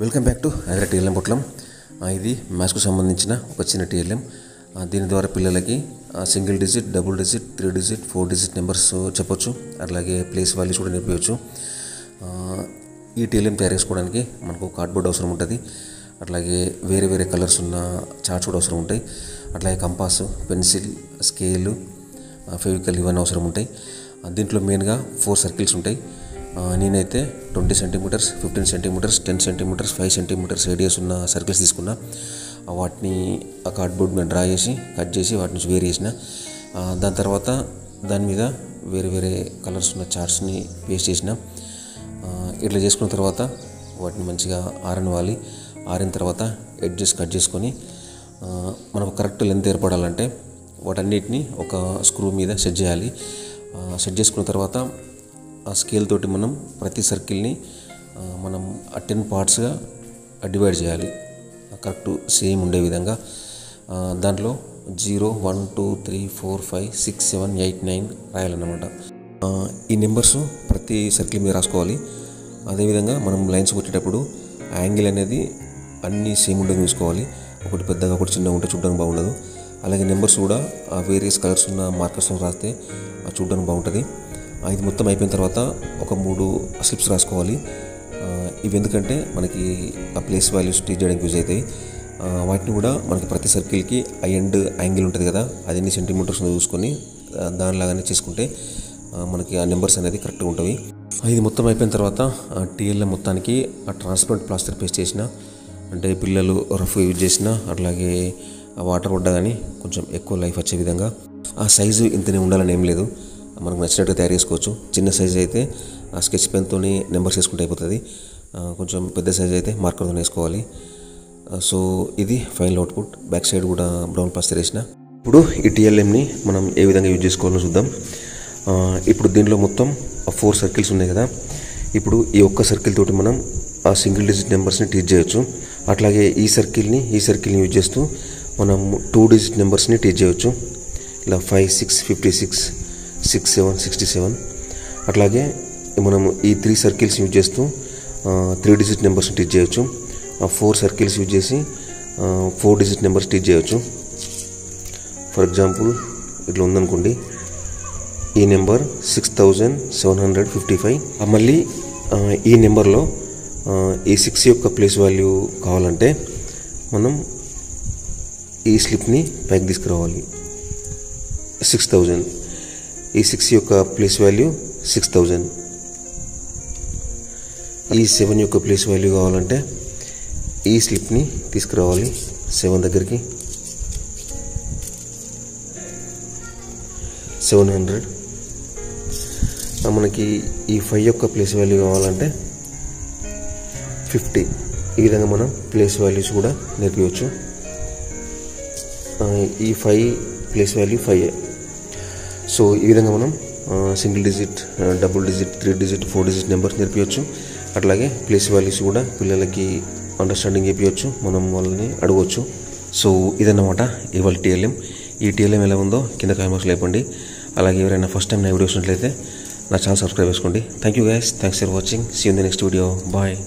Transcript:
Welcome back to Agra TLM పొట్లం. ఇది మ్యాథ్స్కు సంబంధించిన ఒక చిన్న టీఎల్ఎం. దీని ద్వారా పిల్లలకి single digit, double digit, 3 digit, 4 digit numbers చెప్పొచ్చు. అలాగే ప్లేస్ వాల్యూస్ కూడా నేర్పించవచ్చు. ఈ టీఎల్ఎం తయారు చేసుకోవడానికి మనకు కార్డ్బోర్డ్ అవసరం ఉంటుంది. అట్లాగే వేరే వేరే కలర్స్ ఉన్న చార్ట్స్ కూడా అవసరం ఉంటాయి. అట్లాగే కంపాస్, పెన్సిల్, స్కేలు, ఫెవికల్ ఇవన్నీ అవసరం ఉంటాయి. దీంట్లో మెయిన్గా 4 సర్కిల్స్ ఉంటాయి. నేనైతే 20 centimetres, 15 centimetres, 10 centimetres, 5 centimetres radius ఉన్న సర్కిల్స్ తీసుకున్నా. వాటిని ఆ కార్డ్బోర్డ్ మీద డ్రా చేసి కట్ చేసి వాటి నుంచి వేరు చేసిన. దాని తర్వాత దాని మీద వేరే వేరే కలర్స్ ఉన్న చార్ట్స్ని పేస్ట్ చేసిన. ఇట్లా చేసుకున్న తర్వాత వాటిని మంచిగా ఆరనివ్వాలి. ఆరిన తర్వాత ఎడ్జెస్ కట్ చేసుకొని మనకు కరెక్ట్ లెంత్ ఏర్పడాలంటే వాటన్నిటిని ఒక స్క్రూ మీద సెట్ చేయాలి. సెట్ చేసుకున్న తర్వాత ఆ స్కేల్ తోటి మనం ప్రతి సర్కిల్ని మనం 10 పార్ట్స్గా డివైడ్ చేయాలి, కరెక్ట్ సేమ్ ఉండే విధంగా. దాంట్లో 0, 1, 2, 3, 4, 5, 6, 7, 8, 9 రాయాలన్నమాట. ఈ నెంబర్స్ ప్రతి సర్కిల్ మీద రాసుకోవాలి. అదేవిధంగా మనం లైన్స్ కొట్టేటప్పుడు యాంగిల్ అనేది అన్నీ సేమ్ ఉండేది చూసుకోవాలి. ఒకటి పెద్దగా ఒకటి చిన్నగా ఉంటే చూడడానికి బాగుండదు. అలాగే నెంబర్స్ కూడా వేరియస్ కలర్స్ ఉన్న మార్కర్స్తో రాస్తే చూడడానికి బాగుంటుంది. ఇది మొత్తం అయిపోయిన తర్వాత ఒక 3 స్లిప్స్ రాసుకోవాలి. ఇవి ఎందుకంటే మనకి ఆ ప్లేస్ వాల్యూస్ టీచ్ చేయడానికి యూజ్ అవుతాయి. వాటిని కూడా మనకి ప్రతి సర్కిల్కి ఎండ్ యాంగిల్ ఉంటుంది కదా, అది ఎన్ని సెంటీమీటర్స్ చూసుకొని దానిలాగానే చేసుకుంటే మనకి ఆ నెంబర్స్ అనేది కరెక్ట్గా ఉంటుంది. ఇది మొత్తం అయిపోయిన తర్వాత టీఎల్ఎం మొత్తానికి ఆ ట్రాన్స్పరెంట్ ప్లాస్టర్ పేస్ట్ చేసిన, అంటే పిల్లలు రఫ్ యూజ్ చేసిన, అట్లాగే వాటర్ పడ్డా కానీ కొంచెం ఎక్కువ లైఫ్ వచ్చే విధంగా. ఆ సైజు ఇంతనే ఉండాలని ఏం లేదు, మనకు నచ్చినట్టుగా తయారు చేసుకోవచ్చు. చిన్న సైజు అయితే స్కెచ్ పెన్తో నెంబర్స్ వేసుకుంటే అయిపోతుంది. కొంచెం పెద్ద సైజు అయితే మార్కర్తో వేసుకోవాలి. సో ఇది ఫైనల్ అవుట్పుట్. బ్యాక్ సైడ్ కూడా బ్రౌన్ ప్లాస్టర్ వేసిన. ఇప్పుడు ఈ టీఎల్ఎంని మనం ఏ విధంగా యూజ్ చేసుకోవాలో చూద్దాం. ఇప్పుడు దీంట్లో మొత్తం 4 సర్కిల్స్ ఉన్నాయి కదా. ఇప్పుడు ఈ ఒక్క సర్కిల్ తోటి మనం ఆ సింగిల్ డిజిట్ నెంబర్స్ని టీచ్ చేయొచ్చు. అట్లాగే ఈ సర్కిల్ని యూజ్ చేస్తూ మనం 2 డిజిట్ నెంబర్స్ని టీచ్ చేయొచ్చు. ఇలా 5, 6, 56, 6, 7, 67. అట్లాగే మనం ఈ 3 సర్కిల్స్ యూజ్ చేస్తూ 3 డిజిట్ నెంబర్స్ టీచ్ చేయొచ్చు. 4 సర్కిల్స్ యూజ్ చేసి 4 డిజిట్ నెంబర్స్ టీచ్ చేయొచ్చు. ఫర్ ఎగ్జాంపుల్ ఇట్లా ఉందనుకోండి, ఈ నెంబర్ 6755. మళ్ళీ ఈ నెంబర్లో ఈ 6 యొక్క ప్లేస్ వాల్యూ కావాలంటే మనం ఈ స్లిప్ని పైకి తీసుకురావాలి. 6000. ఈ 6 యొక్క ప్లేస్ వాల్యూ 6000. ఈ 7 యొక్క ప్లేస్ వాల్యూ కావాలంటే ఈ స్లిప్ని తీసుకురావాలి 7 దగ్గరికి. 700. మనకి ఈ 5 యొక్క ప్లేస్ వాల్యూ కావాలంటే 50. ఈ విధంగా మనం ప్లేస్ వాల్యూస్ కూడా నేర్పించవచ్చు. ఈ 5 ప్లేస్ వాల్యూ 5. సో ఈ విధంగా మనం single digit, double digit, 3 digit, 4 digit numbers నేర్పించవచ్చు. అట్లాగే ప్లేస్ వాల్యూస్ కూడా పిల్లలకి అండర్స్టాండింగ్ చేయించవచ్చు, మనం వాళ్ళని అడగవచ్చు. సో ఇదన్నమాట ఇవాళ టీఎల్ఎం. ఈ టీఎల్ఎం ఎలా ఉందో కింద కామెంట్ బాక్స్లో చెప్పండి. అలాగే ఎవరైనా ఫస్ట్ టైం నా వీడియోస్ ఉన్నట్లయితే నా ఛానల్ సబ్స్క్రైబ్ చేసుకోండి. Thank you guys, thanks for watching. See you in the next video. Bye.